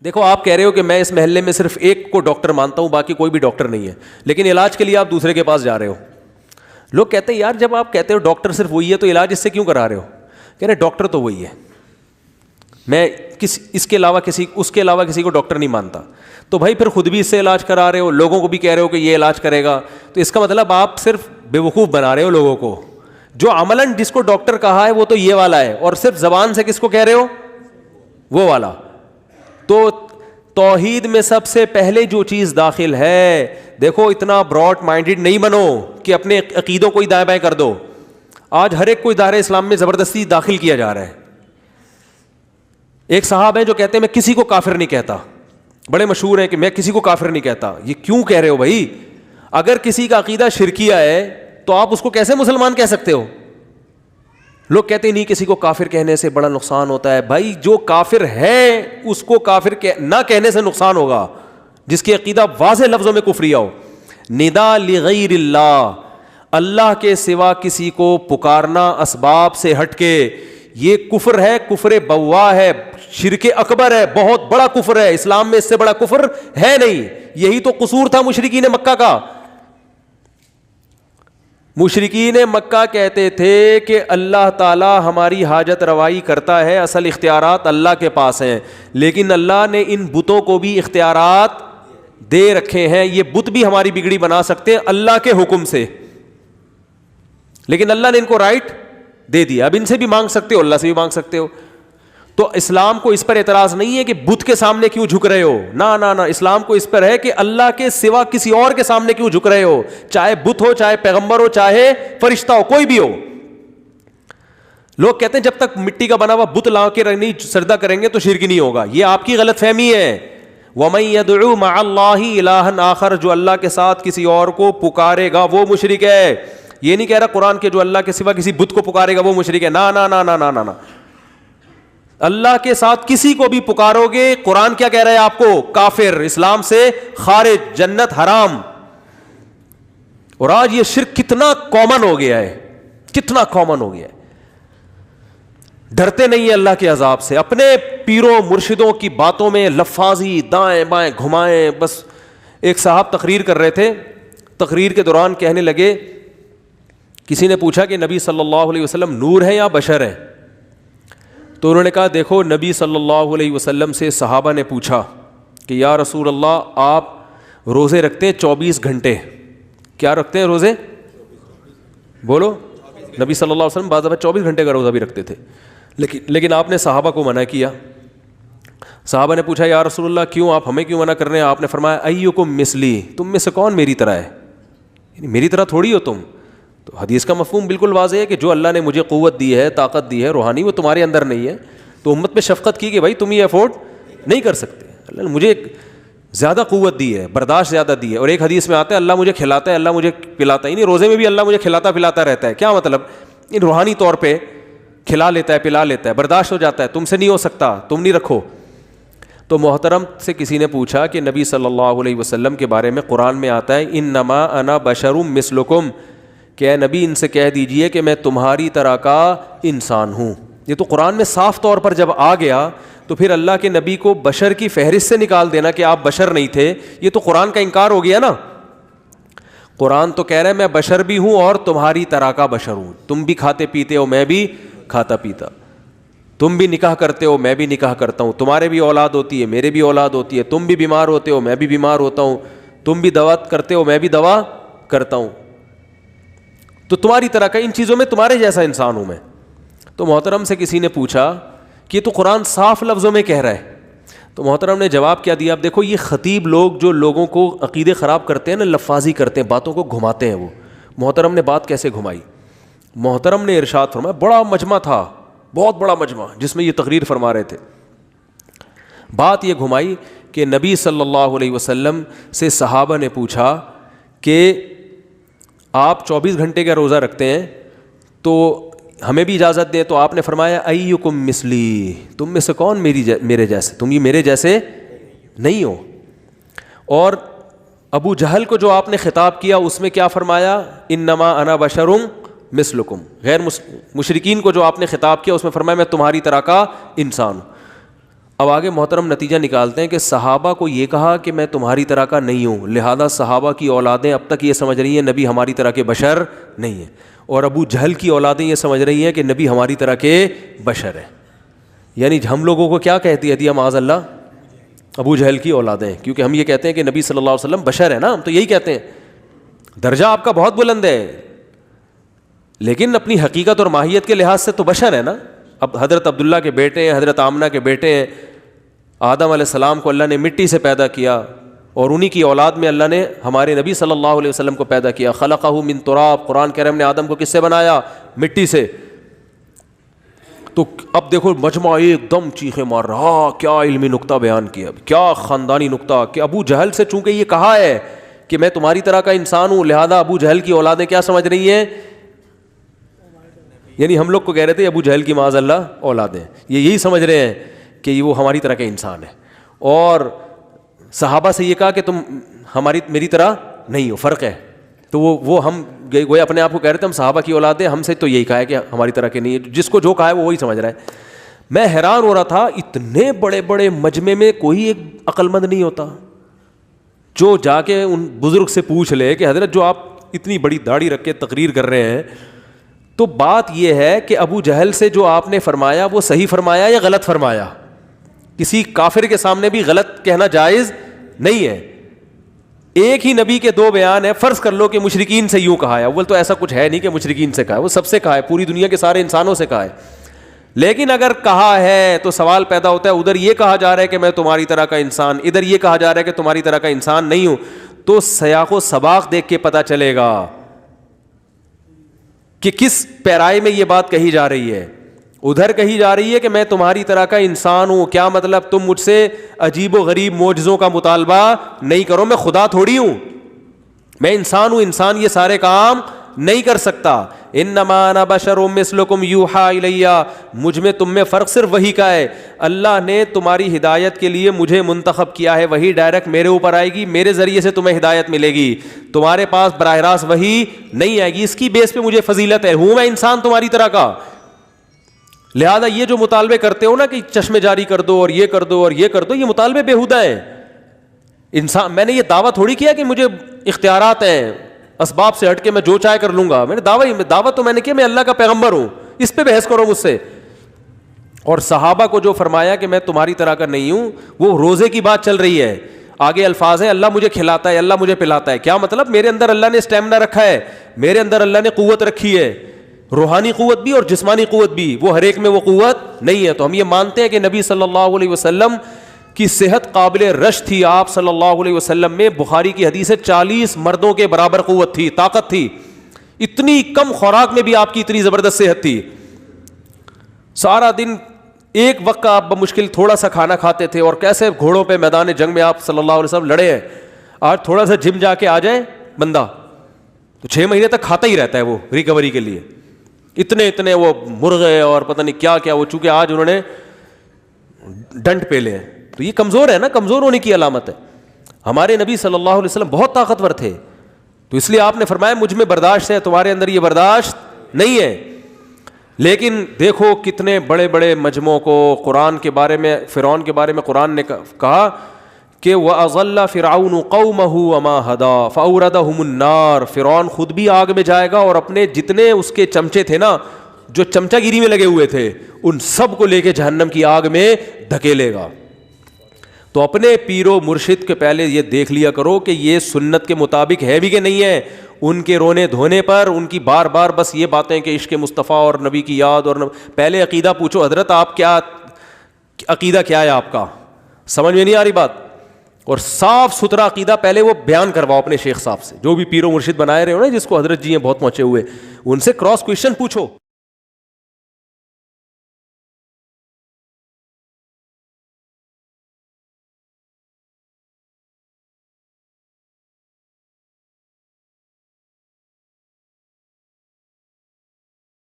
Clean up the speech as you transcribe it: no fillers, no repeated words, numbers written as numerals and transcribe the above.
دیکھو آپ کہہ رہے ہو کہ میں اس محلے میں صرف ایک کو ڈاکٹر مانتا ہوں, باقی کوئی بھی ڈاکٹر نہیں ہے, لیکن علاج کے لیے آپ دوسرے کے پاس جا رہے ہو. لوگ کہتے ہیں یار جب آپ کہتے ہو ڈاکٹر صرف وہی ہے تو علاج اس سے کیوں کرا رہے ہو؟ کہہ رہے ڈاکٹر تو وہی ہے, میں اس کے علاوہ اس کے علاوہ کسی کو ڈاکٹر نہیں مانتا. تو بھائی پھر خود بھی اس سے علاج کرا رہے ہو, لوگوں کو بھی کہہ رہے ہو کہ یہ علاج کرے گا, تو اس کا مطلب آپ صرف بیوقوف بنا رہے ہو لوگوں کو. جو عملاً جس کو ڈاکٹر کہا ہے وہ تو یہ والا ہے, اور صرف زبان سے کس کو کہہ رہے ہو؟ وہ والا. تو توحید میں سب سے پہلے جو چیز داخل ہے, دیکھو اتنا براڈ مائنڈڈ نہیں بنو کہ اپنے عقیدوں کو ہی دائیں بائیں کر دو. آج ہر ایک کو دائرہ اسلام میں زبردستی داخل کیا جا رہا ہے. ایک صاحب ہیں جو کہتے ہیں میں کسی کو کافر نہیں کہتا, بڑے مشہور ہیں کہ میں کسی کو کافر نہیں کہتا. یہ کیوں کہہ رہے ہو بھائی؟ اگر کسی کا عقیدہ شرکیہ ہے تو آپ اس کو کیسے مسلمان کہہ سکتے ہو؟ لوگ کہتے ہیں نہیں کسی کو کافر کہنے سے بڑا نقصان ہوتا ہے. بھائی جو کافر ہے اس کو کافر نہ کہنے سے نقصان ہوگا جس کی عقیدہ واضح لفظوں میں کفریہ ہو. ندا لغیر اللہ, اللہ کے سوا کسی کو پکارنا اسباب سے ہٹ کے, یہ کفر ہے, کفر بوا ہے, شرک اکبر ہے, بہت بڑا کفر ہے. اسلام میں اس سے بڑا کفر ہے نہیں. یہی تو قصور تھا مشرکین مکہ کا. مشرکین مکہ کہتے تھے کہ اللہ تعالی ہماری حاجت روائی کرتا ہے, اصل اختیارات اللہ کے پاس ہیں, لیکن اللہ نے ان بتوں کو بھی اختیارات دے رکھے ہیں, یہ بت بھی ہماری بگڑی بنا سکتے ہیں اللہ کے حکم سے, لیکن اللہ نے ان کو رائٹ دے دیا. اب ان سے بھی مانگ سکتے ہو, اللہ سے بھی مانگ سکتے ہو. تو اسلام کو اس پر اعتراض نہیں ہے کہ بت کے سامنے کیوں جھک رہے ہو, نہ, اسلام کو اس پر ہے کہ اللہ کے سوا کسی اور کے سامنے کیوں جھک رہے ہو, چاہے بت ہو, چاہے پیغمبر ہو, چاہے فرشتہ ہو, کوئی بھی ہو. لوگ کہتے ہیں جب تک مٹی کا بنا ہوا بت لا کے نہیں سجدہ کریں گے تو شرک نہیں ہوگا. یہ آپ کی غلط فہمی ہے. وَمَن يَدْعُو مَعَ اللَّهِ إِلَٰهًا آخر, جو اللہ کے ساتھ کسی اور کو پکارے گا وہ مشرک ہے. یہ نہیں کہہ رہا قرآن کے جو اللہ کے سوا کسی بت کو پکارے گا وہ مشرک ہے, نہ. اللہ کے ساتھ کسی کو بھی پکارو گے, قرآن کیا کہہ رہا ہے آپ کو؟ کافر, اسلام سے خارج, جنت حرام. اور آج یہ شرک کتنا کامن ہو گیا ہے, کتنا کامن ہو گیا ہے. ڈرتے نہیں ہیں اللہ کے عذاب سے, اپنے پیروں مرشدوں کی باتوں میں لفاظی دائیں بائیں گھمائیں. بس ایک صاحب تقریر کر رہے تھے, تقریر کے دوران کہنے لگے, کسی نے پوچھا کہ نبی صلی اللہ علیہ وسلم نور ہے یا بشر ہے؟ تو انہوں نے کہا دیکھو نبی صلی اللہ علیہ وسلم سے صحابہ نے پوچھا کہ یا رسول اللہ آپ روزے رکھتے ہیں 24 گھنٹے, کیا رکھتے ہیں روزے؟ بولو. نبی صلی اللہ علیہ وسلم بعض دفعہ 24 گھنٹے کا روزہ بھی رکھتے تھے, لیکن آپ نے صحابہ کو منع کیا. صحابہ نے پوچھا یا رسول اللہ کیوں, آپ ہمیں کیوں منع کر رہے ہیں؟ آپ نے فرمایا ایکم مثلی, تم میں سے کون میری طرح ہے, یعنی میری طرح تھوڑی ہو تم. تو حدیث کا مفہوم بالکل واضح ہے کہ جو اللہ نے مجھے قوت دی ہے, طاقت دی ہے روحانی, وہ تمہارے اندر نہیں ہے. تو امت پہ شفقت کی کہ بھائی تم یہ افورڈ نہیں کر سکتے, اللہ نے مجھے زیادہ قوت دی ہے, برداشت زیادہ دی ہے. اور ایک حدیث میں آتا ہے اللہ مجھے کھلاتا ہے, اللہ مجھے پلاتا ہے, یعنی روزے میں بھی اللہ مجھے کھلاتا پلاتا رہتا ہے. کیا مطلب؟ روحانی طور پہ کھلا لیتا ہے, پلا لیتا ہے, برداشت ہو جاتا ہے, تم سے نہیں ہو سکتا, تم نہیں رکھو. تو محترم سے کسی نے پوچھا کہ نبی صلی اللہ علیہ وسلم کے بارے میں قرآن میں آتا ہے انما انا بشر مثلکم, کہ اے نبی ان سے کہہ دیجئے کہ میں تمہاری طرح کا انسان ہوں. یہ تو قرآن میں صاف طور پر جب آ گیا تو پھر اللہ کے نبی کو بشر کی فہرست سے نکال دینا کہ آپ بشر نہیں تھے, یہ تو قرآن کا انکار ہو گیا نا. قرآن تو کہہ رہا ہے میں بشر بھی ہوں اور تمہاری طرح کا بشر ہوں, تم بھی کھاتے پیتے ہو میں بھی کھاتا پیتا, تم بھی نکاح کرتے ہو میں بھی نکاح کرتا ہوں, تمہارے بھی اولاد ہوتی ہے میرے بھی اولاد ہوتی ہے, تم بھی بیمار ہوتے ہو میں بھی بیمار ہوتا ہوں, تم بھی دوا کرتے ہو میں بھی دوا کرتا ہوں. تو تمہاری طرح کا ان چیزوں میں تمہارے جیسا انسان ہوں میں. تو محترم سے کسی نے پوچھا کہ یہ تو قرآن صاف لفظوں میں کہہ رہا ہے. تو محترم نے جواب کیا دیا؟ اب دیکھو یہ خطیب لوگ جو لوگوں کو عقیدے خراب کرتے ہیں نا, لفاظی کرتے ہیں, باتوں کو گھماتے ہیں, وہ محترم نے بات کیسے گھمائی؟ محترم نے ارشاد فرمایا, بڑا مجمع تھا, بہت بڑا مجمع جس میں یہ تقریر فرما رہے تھے. بات یہ گھمائی کہ نبی صلی اللہ علیہ وسلم سے صحابہ نے پوچھا کہ آپ 24 گھنٹے کا روزہ رکھتے ہیں تو ہمیں بھی اجازت دیں. تو آپ نے فرمایا ایکم مثلی, تم میں سے کون میرے جیسے, تم یہ میرے جیسے نہیں ہو. اور ابو جہل کو جو آپ نے خطاب کیا اس میں کیا فرمایا؟ انما انا بشر مثلکم. غیر مشرکین کو جو آپ نے خطاب کیا اس میں فرمایا میں تمہاری طرح کا انسان ہوں. اب آگے محترم نتیجہ نکالتے ہیں کہ صحابہ کو یہ کہا کہ میں تمہاری طرح کا نہیں ہوں، لہذا صحابہ کی اولادیں اب تک یہ سمجھ رہی ہیں نبی ہماری طرح کے بشر نہیں ہیں، اور ابو جہل کی اولادیں یہ سمجھ رہی ہیں کہ نبی ہماری طرح کے بشر ہیں. یعنی ہم لوگوں کو کیا کہتی ہے دیا معاذ اللہ؟ ابو جہل کی اولادیں، کیونکہ ہم یہ کہتے ہیں کہ نبی صلی اللہ علیہ وسلم بشر ہے نا، ہم تو یہی کہتے ہیں. درجہ آپ کا بہت بلند ہے، لیکن اپنی حقیقت اور ماہیت کے لحاظ سے تو بشر ہے نا. اب حضرت عبداللہ کے بیٹے ہیں، حضرت آمنہ کے بیٹے ہیں. آدم علیہ السلام کو اللہ نے مٹی سے پیدا کیا، اور انہی کی اولاد میں اللہ نے ہمارے نبی صلی اللہ علیہ وسلم کو پیدا کیا. خلقہ من تراب، قرآن کریم نے آدم کو کس سے بنایا؟ مٹی سے. تو اب دیکھو مجمع ایک دم چیخیں مار رہا، کیا علمی نقطہ بیان کیا، کیا خاندانی نقطہ، کہ ابو جہل سے چونکہ یہ کہا ہے کہ میں تمہاری طرح کا انسان ہوں، لہذا ابو جہل کی اولادیں کیا سمجھ رہی ہیں؟ یعنی ہم لوگ کو کہہ رہے تھے ابو جہل کی معاذ اللہ اولادیں، یہ یہی سمجھ رہے ہیں کہ وہ ہماری طرح کے انسان ہے. اور صحابہ سے یہ کہا کہ تم میری طرح نہیں ہو، فرق ہے. تو وہ ہم گویا اپنے آپ کو کہہ رہے تھے ہم صحابہ کی اولاد ہیں، ہم سے تو یہی کہا ہے کہ ہماری طرح کے نہیں ہے. جس کو جو کہا ہے وہ وہی سمجھ رہا ہے. میں حیران ہو رہا تھا، اتنے بڑے بڑے مجمع میں کوئی ایک عقل مند نہیں ہوتا جو جا کے ان بزرگ سے پوچھ لے کہ حضرت جو آپ اتنی بڑی داڑھی رکھ کے تقریر کر رہے ہیں، تو بات یہ ہے کہ ابو جہل سے جو آپ نے فرمایا وہ صحیح فرمایا یا غلط فرمایا؟ کسی کافر کے سامنے بھی غلط کہنا جائز نہیں ہے. ایک ہی نبی کے دو بیان ہیں. فرض کر لو کہ مشرکین سے یوں کہا ہے، اول تو ایسا کچھ ہے نہیں کہ مشرکین سے کہا ہے، وہ سب سے کہا ہے، پوری دنیا کے سارے انسانوں سے کہا ہے. لیکن اگر کہا ہے تو سوال پیدا ہوتا ہے، ادھر یہ کہا جا رہا ہے کہ میں تمہاری طرح کا انسان، ادھر یہ کہا جا رہا ہے کہ تمہاری طرح کا انسان نہیں ہوں. تو سیاق و سباق دیکھ کے پتہ چلے گا کہ کس پیرائے میں یہ بات کہی جا رہی ہے. ادھر کہی جا رہی ہے کہ میں تمہاری طرح کا انسان ہوں، کیا مطلب؟ تم مجھ سے عجیب و غریب معجزوں کا مطالبہ نہیں کرو، میں خدا تھوڑی ہوں، میں انسان ہوں، انسان یہ سارے کام نہیں کر سکتا. انما انا بشر مثلکم یوحی الی، مجھ میں تم میں فرق صرف وہی کا ہے. اللہ نے تمہاری ہدایت کے لیے مجھے منتخب کیا ہے، وہی ڈائریکٹ میرے اوپر آئے گی، میرے ذریعے سے تمہیں ہدایت ملے گی، تمہارے پاس براہ راست وہی نہیں آئے گی. اس کی بیس پہ مجھے فضیلت ہے، ہوں میں انسان تمہاری طرح کا. لہذا یہ جو مطالبے کرتے ہو نا کہ چشمے جاری کر دو اور یہ کر دو اور یہ کر دو، یہ مطالبے بیہودہ ہیں. انسان، میں نے یہ دعویٰ تھوڑی کیا کہ مجھے اختیارات ہیں، اسباب سے ہٹ کے میں جو چاہے کر لوں گا. میں نے دعویٰ تو میں نے کیا میں اللہ کا پیغمبر ہوں، اس پہ بحث کرو مجھ سے. اور صحابہ کو جو فرمایا کہ میں تمہاری طرح کا نہیں ہوں، وہ روزے کی بات چل رہی ہے. آگے الفاظ ہیں، اللہ مجھے کھلاتا ہے، اللہ مجھے پلاتا ہے. کیا مطلب؟ میرے اندر اللہ نے اسٹیمنا رکھا ہے، میرے اندر اللہ نے قوت رکھی ہے، روحانی قوت بھی اور جسمانی قوت بھی. وہ ہر ایک میں وہ قوت نہیں ہے. تو ہم یہ مانتے ہیں کہ نبی صلی اللہ علیہ وسلم کی صحت قابل رشک تھی. آپ صلی اللہ علیہ وسلم میں بخاری کی حدیث ہے 40 مردوں کے برابر قوت تھی، طاقت تھی. اتنی کم خوراک میں بھی آپ کی اتنی زبردست صحت تھی. سارا دن ایک وقت کا آپ بمشکل تھوڑا سا کھانا کھاتے تھے، اور کیسے گھوڑوں پہ میدان جنگ میں آپ صلی اللہ علیہ وسلم لڑے ہیں. آج تھوڑا سا جم جا کے آ جائے بندہ تو 6 مہینے تک کھاتا ہی رہتا ہے وہ ریکوری کے لیے. اتنے وہ مرغے اور پتہ نہیں کیا کیا، وہ چونکہ آج انہوں نے ڈنٹ پہ لے ہیں. تو یہ کمزور ہے نا، کمزور ہونے کی علامت ہے. ہمارے نبی صلی اللہ علیہ وسلم بہت طاقتور تھے، تو اس لیے آپ نے فرمایا مجھ میں برداشت ہے، تمہارے اندر یہ برداشت نہیں ہے. لیکن دیکھو کتنے بڑے بڑے مجموعوں کو قرآن کے بارے میں، فرعون کے بارے میں قرآن نے کہا کہ وَأَضَلَّ فِرْعَوْنُ قَوْمَهُ وَمَا هَدَىٰ فَأَوْرَدَهُمُ النَّارَ. فرعون خود بھی آگ میں جائے گا، اور اپنے جتنے اس کے چمچے تھے نا، جو چمچہ گیری میں لگے ہوئے تھے، ان سب کو لے کے جہنم کی آگ میں دھکیلے گا. تو اپنے پیر و مرشد کے پہلے یہ دیکھ لیا کرو کہ یہ سنت کے مطابق ہے بھی کہ نہیں ہے. ان کے رونے دھونے پر، ان کی بار بار بس یہ باتیں کہ عشق مصطفیٰ اور نبی کی یاد، اور پہلے عقیدہ پوچھو حضرت آپ کیا عقیدہ کیا ہے آپ کا، سمجھ میں نہیں آ رہی بات. اور صاف ستھرا عقیدہ پہلے وہ بیان کرواؤ اپنے شیخ صاحب سے، جو بھی پیر و مرشد بنائے رہے ہو نا، جس کو حضرت جی ہیں بہت پہنچے ہوئے، ان سے کراس کویشچن پوچھو.